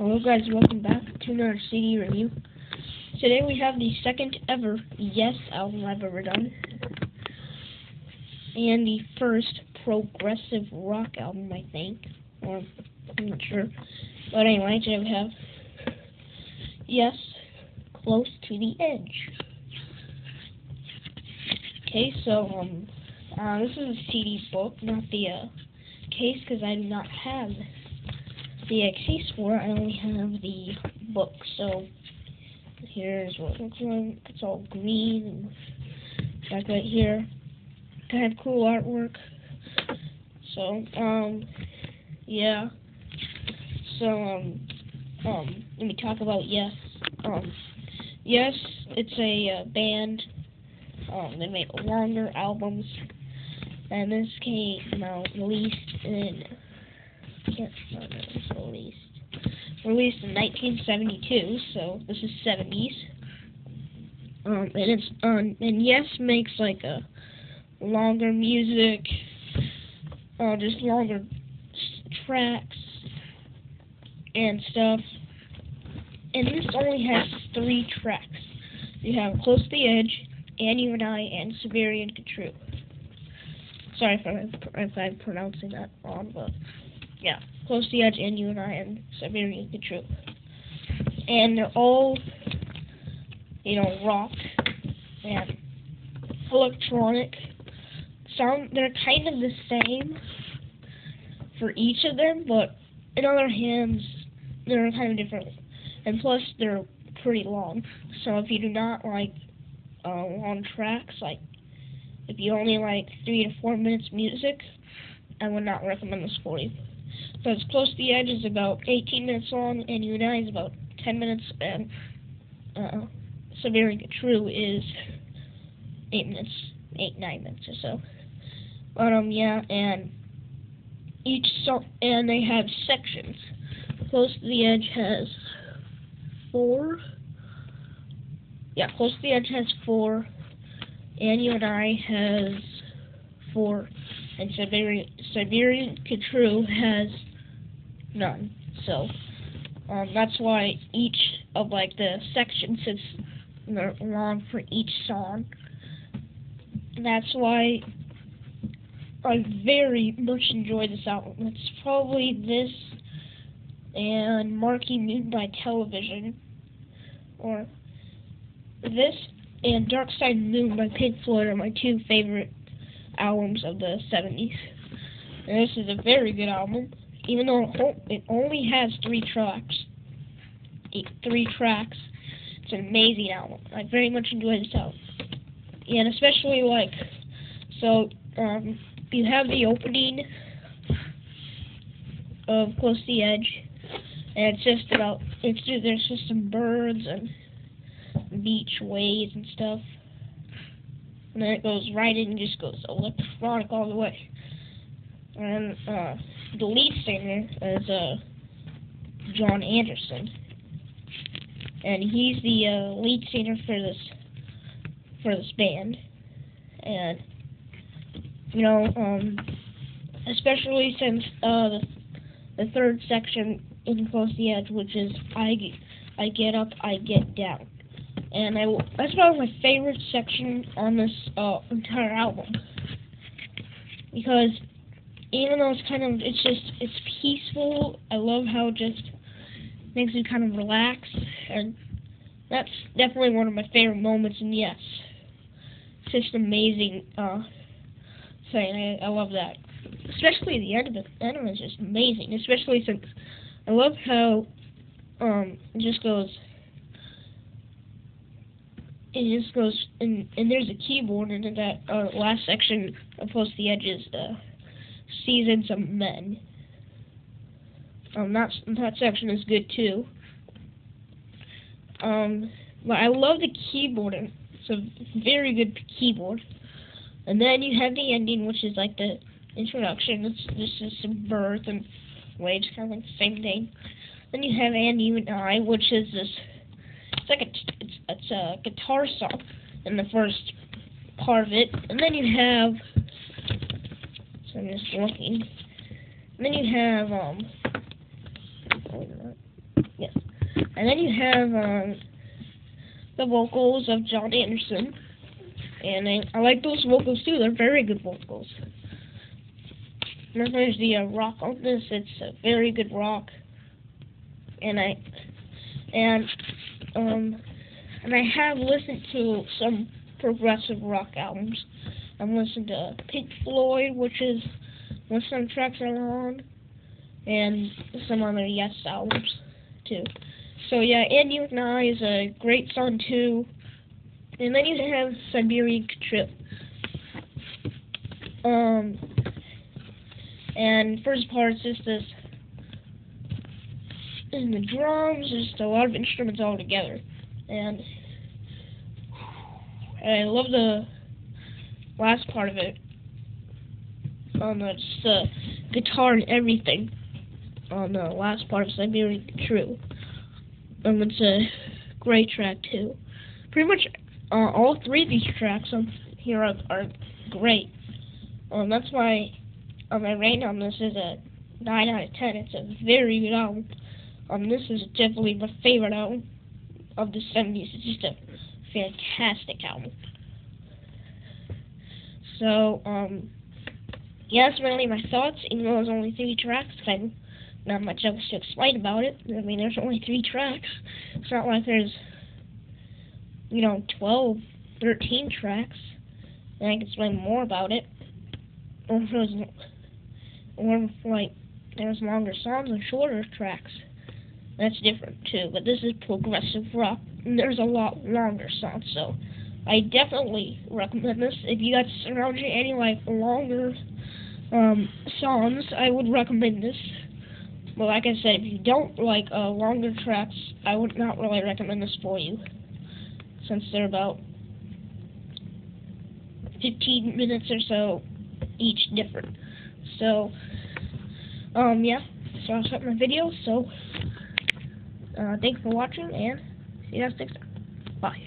Hello guys, welcome back to another CD review. Today we have the second ever Yes album I've ever done, and the first progressive rock album, I think, or I'm not sure. But anyway, today we have Yes, Close to the Edge. Okay, so this is a CD book, not the case, because I do not have the case for it. I only have the book. So here's what it looks like. It's all green and back right here. Kind of cool artwork. So yeah. So let me talk about Yes. Yes, it's a band. They make longer albums, and this came out released in 1972. So this is 70s. And Yes makes like a longer music, just longer tracks and stuff. And this only has 3 tracks. You have Close to the Edge, And You and I, and Siberian Control. Sorry if I'm pronouncing that wrong, but yeah, Close to the Edge, And You and I, and Siberian Control. And they're all, rock and electronic. They're kind of the same for each of them, but in other hands, they're kind of different. And plus, they're pretty long. So if you do not like long tracks, like if you only like 3 to 4 minutes music, I would not recommend this for you. Because Close to the Edge is about 18 minutes long, and You and I is about 10 minutes, and Siberian Control is 9 minutes or so. But yeah, and each song, and they have sections. Close to the Edge has 4. Yeah, Close to the Edge has 4, and You and I has 4, and Siberian Control has none. So that's why each of the sections is long for each song. That's why I very much enjoy this album. It's probably this and Marquee Moon by Television, or this and Dark Side of the Moon by Pink Floyd are my 2 favorite albums of the 70s. And this is a very good album, even though it only has 3 tracks. It's an amazing album. I very much enjoy this album. And especially you have the opening of Close to the Edge, and there's just some birds and beach waves and stuff, and then it goes right in and just goes electronic all the way. And the lead singer is Jon Anderson, and he's the lead singer for this band. And especially since the 3rd section in Close to the Edge, which is I get up, I get down. And that's probably my favorite section on this entire album, because even though it's peaceful, I love how it just makes you kind of relax, and that's definitely one of my favorite moments in Yes. It's just an amazing thing. I love that, especially the end of it. The end of it is just amazing, especially since I love how it just goes, and there's a keyboard in that last section of Close to the Edge is Seasons of Men. That section is good too. But I love the keyboard. It's a very good keyboard. And then you have the ending, which is like the introduction. This is some birds and waves, kind of like the same thing. Then you have And You and I, which is this. It's a guitar song in the first part of it, and then you have. So I'm just looking. And then you have And then you have the vocals of John Anderson. And I like those vocals too. They're very good vocals. And then there's the rock on this. It's a very good rock. And I have listened to some progressive rock albums. I've listened to Pink Floyd, which is what some tracks are on, and some other Yes albums too. So yeah, And You and I is a great song too. And then you have Siberian Trip. And first part is just this, and the drums, just a lot of instruments all together. And I love the last part of it. Just the guitar and everything on the last part of Siberian True. It's a great track too. Pretty much all three of these tracks on here are great. That's why my rating on this is a 9 out of 10. It's a very good album. This is definitely my favorite album of the 70s. It's just a fantastic album. So, yeah, that's really my thoughts. Even though there's only 3 tracks, kind of not much else to explain about it. I mean, there's only 3 tracks. It's not like there's, 12, 13 tracks, and I can explain more about it. Or if there's longer songs and shorter tracks. That's different too, but this is progressive rock, and there's a lot longer songs, so I definitely recommend this. If you got around you any longer songs, I would recommend this. But like I said, if you don't like longer tracks, I would not really recommend this for you, since they're about 15 minutes or so each different. So, yeah, so I'll start my video, so thanks for watching, and see you guys next time. Bye.